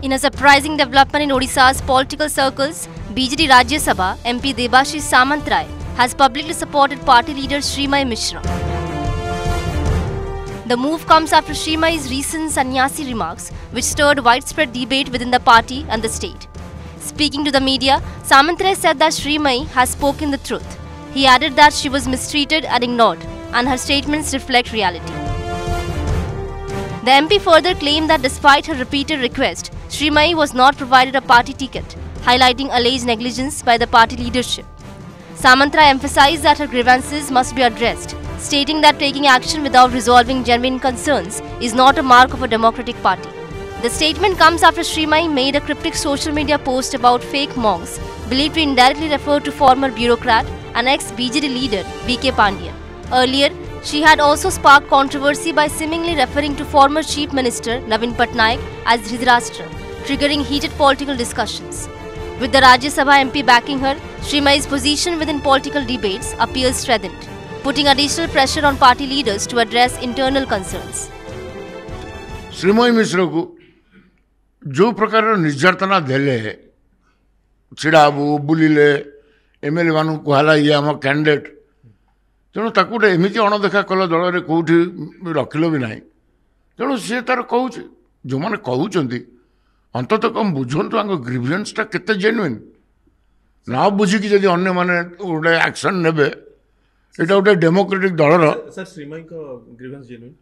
In a surprising development in Odisha's political circles, BJD Rajya Sabha MP Debashish Samantray has publicly supported party leader Srimay Mishra. The move comes after Srimay's recent sannyasi remarks, which stirred widespread debate within the party and the state. Speaking to the media, Samantray said that Srimay has spoken the truth. He added that she was mistreated and ignored, and her statements reflect reality. The MP further claimed that despite her repeated request, Srimay was not provided a party ticket, highlighting alleged negligence by the party leadership. Samantray emphasized that her grievances must be addressed, stating that taking action without resolving genuine concerns is not a mark of a democratic party. The statement comes after Srimay made a cryptic social media post about fake monks, believed to indirectly refer to former bureaucrat and ex-BJD leader V.K. Pandya. Earlier, she had also sparked controversy by seemingly referring to former Chief Minister Naveen Patnaik as Dhritarashtra, triggering heated political discussions. With the Rajya Sabha MP backing her, Srimay's position within political debates appears strengthened, putting additional pressure on party leaders to address internal concerns. श्रीमय मिश्र को जो प्रकार निर्यातना देले छिड़ाबू बुलिले MLA मान कहला ये आम candidate तेणु ताकू गोटे एमती अणदेखा कल दल में कौटी रखिल भी ना तेणु सी तार कौच जो मैंने कहते अंततः कम बुझंतु आम ग्रीवियंसटा केते जेन्युइन ना बुझिकी जदि अन्य माने गोटे एक्शन नेबे एटा गोटे डेमोक्रेटिक दलर सर श्रीमय को ग्रीवेंस जेन्युइन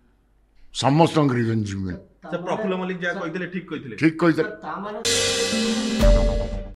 समस्त grievance genuine sir Prafulla Mallik जा कहितले ठीक कहितले ठीक कहितले